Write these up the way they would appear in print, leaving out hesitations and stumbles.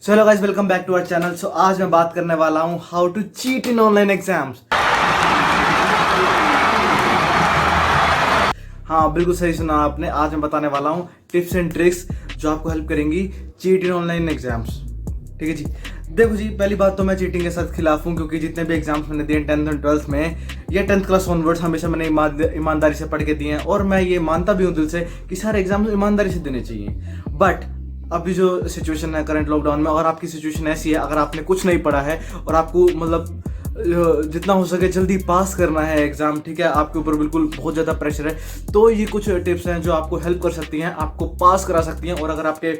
So hello guys, welcome back to our channel. So आज मैं बात करने वाला हूँ how to cheat in online exams. हाँ, बिल्कुल सही सुना आपने। आज मैं बताने वाला हूँ टिप्स एंड ट्रिक्स जो आपको हेल्प करेंगी चीट इन ऑनलाइन एग्जाम्स। ठीक है जी। देखो जी, पहली बात तो मैं चीटिंग के साथ खिलाफ हूँ, क्योंकि जितने भी एग्जाम्स मैंने दिए 10th और 12th में या 10th क्लास ऑनवर्ड्स हमेशा मैंने ईमानदारी से पढ़ के दिए हैं, और मैं ये मानता भी हूँ दिल से कि सारे एग्जाम्स ईमानदारी से देने चाहिए। बट अभी जो सिचुएशन है करंट लॉकडाउन में, और आपकी सिचुएशन ऐसी है, अगर आपने कुछ नहीं पढ़ा है और आपको मतलब जितना हो सके जल्दी पास करना है एग्जाम, ठीक है, आपके ऊपर बिल्कुल बहुत ज़्यादा प्रेशर है, तो ये कुछ टिप्स हैं जो आपको हेल्प कर सकती हैं, आपको पास करा सकती हैं, और अगर आपके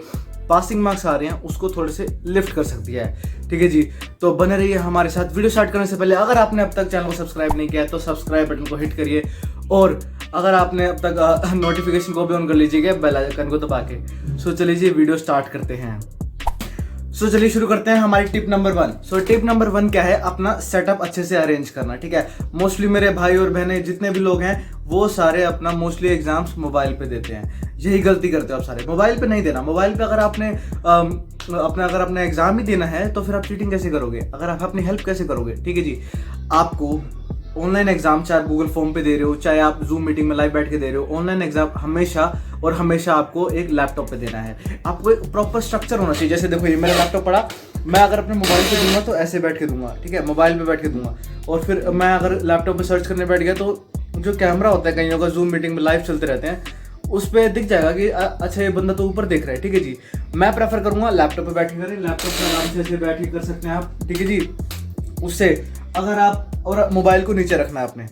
पासिंग मार्क्स आ रहे हैं उसको थोड़े से लिफ्ट कर सकती है। ठीक है जी, तो बने रहिए हमारे साथ। वीडियो स्टार्ट करने से पहले अगर आपने अब तक चैनल को सब्सक्राइब नहीं किया है तो सब्सक्राइब बटन को हिट करिए, और अगर आपने अब तक नोटिफिकेशन को भी ऑन कर लीजिएगा बेल आइकन को दबा के। सो चलिए जी, वीडियो स्टार्ट करते हैं। सो चलिए शुरू करते हैं हमारी टिप नंबर 1। सो टिप नंबर 1 क्या है? अपना सेटअप अच्छे से अरेंज करना। ठीक है, मोस्टली मेरे भाई और बहनें जितने भी लोग हैं वो सारे अपना मोस्टली एग्जाम्स मोबाइल पे देते हैं। यही गलती करते हो आप सारे, मोबाइल पे नहीं देना। मोबाइल पे अगर आपने अगर अपना एग्जाम ही देना है तो फिर आप चीटिंग कैसे करोगे? अगर आप अपनी हेल्प कैसे करोगे? ठीक है जी, आपको ऑनलाइन एग्जाम चाहे आप गूगल फॉर्म पे दे रहे हो, चाहे आप जूम मीटिंग में लाइव बैठ के दे रहे हो, ऑनलाइन एग्जाम हमेशा और हमेशा आपको एक लैपटॉप पे देना है। आपको एक प्रॉपर स्ट्रक्चर होना चाहिए। जैसे देखो, ये मेरा लैपटॉप पड़ा, मैं अगर अपने मोबाइल पे दूंगा तो ऐसे बैठ के दूंगा, ठीक है, मोबाइल पे बैठ के दूंगा, और फिर मैं अगर लैपटॉप पे सर्च करने बैठ गया तो जो कैमरा होता है कहीं का जूम मीटिंग में लाइव चलते रहते हैं, उस पर दिख जाएगा कि अच्छा ये बंदा तो ऊपर देख रहा है। ठीक है जी, मैं प्रेफर करूंगा लैपटॉप पे बैठ के करें। लैपटॉप पे आराम से ऐसे बैठ के कर सकते हैं आप। ठीक है जी, उससे अगर आप, और मोबाइल को नीचे रखना है आपने,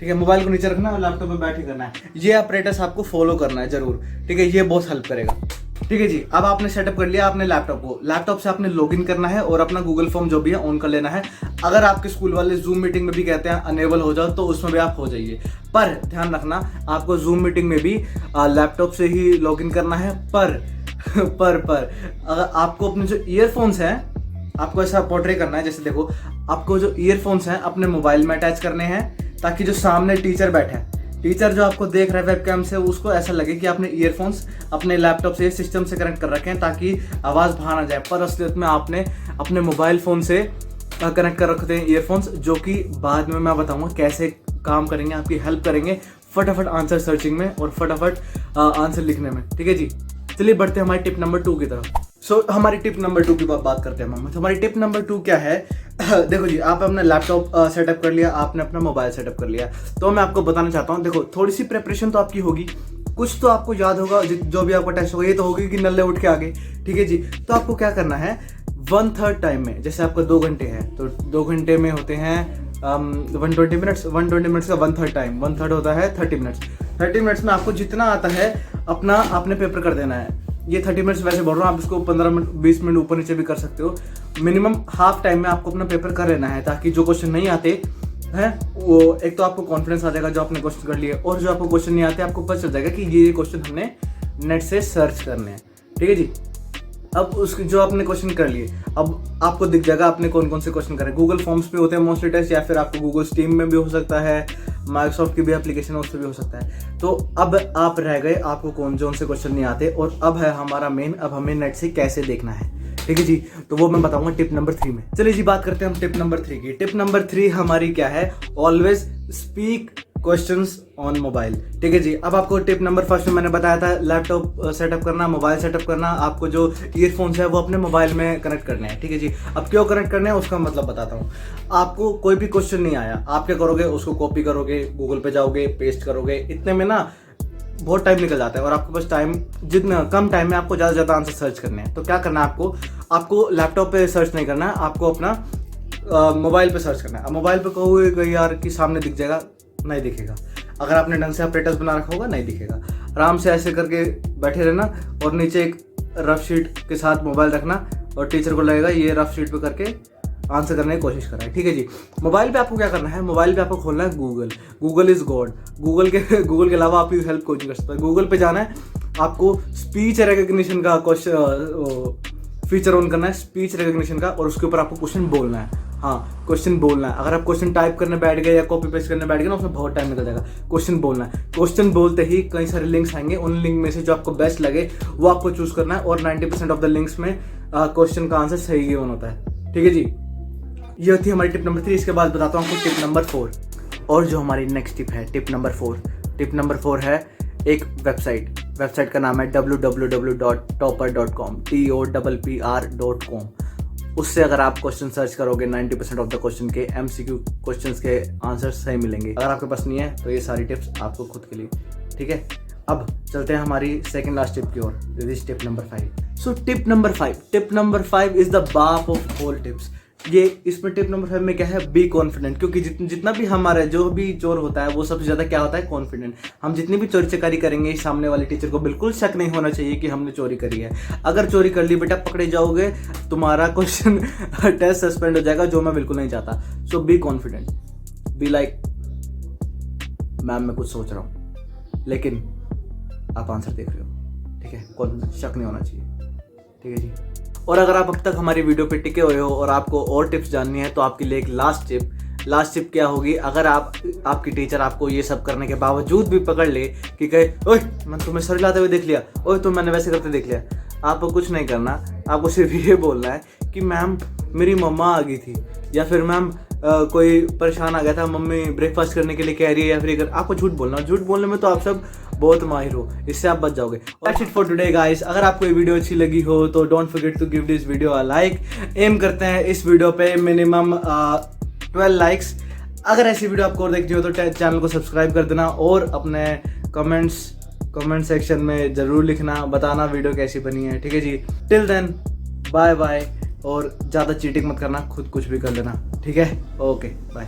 ठीक है, मोबाइल को नीचे रखना है और लैपटॉप पे बैठ के करना है। ये ऑपरेटर्स आपको फॉलो करना है जरूर। ठीक है, ये बहुत हेल्प करेगा। ठीक है जी, अब आपने सेटअप कर लिया आपने लैपटॉप को, लैपटॉप से आपने लॉगिन करना है और अपना गूगल फॉर्म जो भी है ऑन कर लेना है। अगर आपके स्कूल वाले जूम मीटिंग में भी कहते हैं अनेबल हो जाओ तो उसमें भी आप हो जाइए, पर ध्यान रखना आपको जूम मीटिंग में भी लैपटॉप से ही लॉगिन करना है। पर अगर आपको अपने जो ईयरफोन्स हैं आपको ऐसा पोर्ट्रे करना है, जैसे देखो, आपको जो ईयरफोन्स हैं अपने मोबाइल में अटैच करने हैं, ताकि जो सामने टीचर बैठा है, टीचर जो आपको देख रहा है वेबकैम से, उसको ऐसा लगे कि आपने ईयरफोन्स अपने लैपटॉप से सिस्टम से कनेक्ट कर रखे हैं ताकि आवाज़ बाहर ना जाए। पर असलियत में आपने अपने मोबाइल फ़ोन से कनेक्ट कर रखते हैं ईयरफोन्स, जो कि बाद में मैं बताऊंगा कैसे काम करेंगे, आपकी हेल्प करेंगे फटाफट आंसर सर्चिंग में और फटाफट आंसर लिखने में। ठीक है जी, चलिए बढ़ते हैं हमारी टिप नंबर 2 की तरफ। सो हमारी टिप नंबर 2 की बात करते हैं हम। तो हमारी टिप नंबर 2 क्या है? देखो जी, आप अपना लैपटॉप सेटअप कर लिया, आपने अपना मोबाइल सेटअप कर लिया, तो मैं आपको बताना चाहता हूँ, देखो थोड़ी सी प्रेपरेशन तो आपकी होगी, कुछ तो आपको याद होगा, जो भी आपका टेस्ट होगा ये तो होगी कि नल्ले उठ के आ गए। ठीक है जी, तो आपको क्या करना है, 1/3 टाइम में, जैसे आपका 2 घंटे हैं तो 2 घंटे में होते हैं 120 मिनट्स। 120 मिनट्स का 1/3 टाइम, 1/3 होता है 30 मिनट्स। 30 मिनट्स में आपको जितना आता है अपना आपने पेपर कर देना है। ये 30 मिनट्स वैसे बोल रहा हूँ, आप इसको 15 मिनट 20 मिनट ऊपर नीचे भी कर सकते हो। मिनिमम हाफ टाइम में आपको अपना पेपर कर लेना है, ताकि जो क्वेश्चन नहीं आते हैं वो एक तो आपको कॉन्फिडेंस आ जाएगा जो आपने क्वेश्चन कर लिए, और जो आपको क्वेश्चन नहीं आते आपको पता चल जाएगा कि ये क्वेश्चन हमने नेट से सर्च करने हैं। ठीक है जी, अब उसके जो आपने क्वेश्चन कर लिए, अब आपको दिख जाएगा आपने कौन कौन से क्वेश्चन करे। गूगल फॉर्म्स पे होते हैं मोस्टली टेस्ट, या फिर आपको गूगल स्टीम में भी हो सकता है, माइक्रोसॉफ्ट की भी एप्लीकेशन है उस पर भी हो सकता है। तो अब आप रह गए आपको कौन से क्वेश्चन नहीं आते, और अब है हमारा मेन, अब हमें नेट से कैसे देखना है। ठीक है जी, तो वो मैं बताऊंगा टिप नंबर 3 में। चलिए जी, बात करते हैं हम टिप नंबर 3 की। टिप नंबर 3 हमारी क्या है? Always speak questions on mobile. ठीक है जी, अब आपको टिप नंबर 1 में मैंने बताया था लैपटॉप सेटअप करना, मोबाइल सेटअप करना, आपको जो ईयरफोन्स है वो अपने मोबाइल में कनेक्ट करने हैं। ठीक है जी, अब क्यों कनेक्ट करने हैं उसका मतलब बताता हूँ। आपको कोई भी क्वेश्चन नहीं आया, आप क्या करोगे, उसको कॉपी करोगे, गूगल पे जाओगे, पेस्ट करोगे, इतने में ना बहुत टाइम निकल जाता है, और आपको बस टाइम, जितना कम टाइम में आपको ज़्यादा से ज़्यादा आंसर सर्च करने हैं। तो क्या करना है आपको लैपटॉप पे सर्च नहीं करना है, आपको अपना मोबाइल पे सर्च करना है। अब मोबाइल पे कहोगे यार कि सामने दिख जाएगा, नहीं दिखेगा। अगर आपने ढंग से ऑपरेटर्स बना रखा होगा नहीं दिखेगा। आराम से ऐसे करके बैठे रहना, और नीचे एक रफ शीट के साथ मोबाइल रखना, और टीचर को लगेगा ये रफ शीट पे करके आंसर करने की कोशिश कर रहा है। ठीक है जी, मोबाइल पे आपको क्या करना है, मोबाइल पे आपको खोलना है गूगल इज गॉड। गूगल के अलावा आपकी हेल्प कोई नहीं कर सकता। गूगल पे जाना है, आपको स्पीच रिकग्निशन का क्वेश्चन फीचर ऑन करना है स्पीच रिकग्निशन का, और उसके ऊपर आपको क्वेश्चन बोलना है। हाँ, क्वेश्चन बोलना है। अगर आप क्वेश्चन टाइप करने बैठ गए या कॉपी पेस्ट करने बैठ गए ना, उसमें बहुत टाइम निकल जाएगा। क्वेश्चन बोलना है। क्वेश्चन बोलते ही कई सारे लिंक्स आएंगे, उन लिंक में से जो आपको बेस्ट लगे वो आपको चूज करना है, और 90% ऑफ द लिंक्स में क्वेश्चन का आंसर सही गिवन होता है। ठीक है जी, ये थी हमारी टिप नंबर 3। इसके बाद बताता हूँ आपको टिप नंबर 4। और जो हमारी नेक्स्ट टिप है, टिप नंबर 4। टिप नंबर 4 है एक वेबसाइट का नाम है www.topper.com, TOPPR.com। उससे अगर आप क्वेश्चन सर्च करोगे 90% ऑफ द क्वेश्चन के MCQ क्वेश्चंस के आंसर सही मिलेंगे। अगर आपके पास नहीं है तो ये सारी टिप्स आपको खुद के लिए। ठीक है, अब चलते हैं हमारी सेकंड लास्ट टिप की ओर। This is tip number 5। So tip number 5 is the बाप ऑफ ऑल टिप्स। ये इसमें टिप नंबर 5 में क्या है, बी कॉन्फिडेंट। क्योंकि जितना भी हमारा जो भी चोर होता है वो सबसे ज्यादा क्या होता है, कॉन्फिडेंट। हम जितनी भी चोरी चकारी करेंगे, सामने वाले टीचर को बिल्कुल शक नहीं होना चाहिए कि हमने चोरी करी है। अगर चोरी कर ली बेटा, पकड़े जाओगे, तुम्हारा क्वेश्चन टेस्ट सस्पेंड हो जाएगा, जो मैं बिल्कुल नहीं चाहता। So be confident, be like ma'am मैं कुछ सोच रहा हूँ, लेकिन आप आंसर देख रहे हो। ठीक है, कॉन्फिडेंट, शक नहीं होना चाहिए। ठीक है जी। और अगर आप अब तक हमारी वीडियो पे टिके हुए हो और आपको और टिप्स जाननी है, तो आपके लिए एक लास्ट टिप क्या होगी। अगर आपकी टीचर आपको ये सब करने के बावजूद भी पकड़ ले कि कहे ओए मैंने तुम्हें सर लाते हुए देख लिया, ओए तुम मैंने वैसे करते देख लिया, आपको कुछ नहीं करना। आपको सिर्फ ये बोलना है कि मैम मेरी मम्मा आ गई थी, या फिर मैम कोई परेशान आ गया था, मम्मी ब्रेकफास्ट करने के लिए कह रही है, या फिर आपको झूठ बोलना। झूठ बोलने में तो आप सब बहुत माहिर हो, इससे आप बच जाओगे। That's it for today guys. अगर आपको ये वीडियो अच्छी लगी हो तो don't forget to give this video a like. एम करते हैं इस वीडियो पे मिनिमम 12 लाइक्स। अगर ऐसी वीडियो आपको और देखनी हो तो चैनल को सब्सक्राइब कर देना, और अपने कमेंट सेक्शन में ज़रूर लिखना, बताना वीडियो कैसी बनी है। ठीक है जी, टिल देन बाय बाय, और ज़्यादा चीटिंग मत करना, खुद कुछ भी कर लेना। ठीक है, ओके बाय।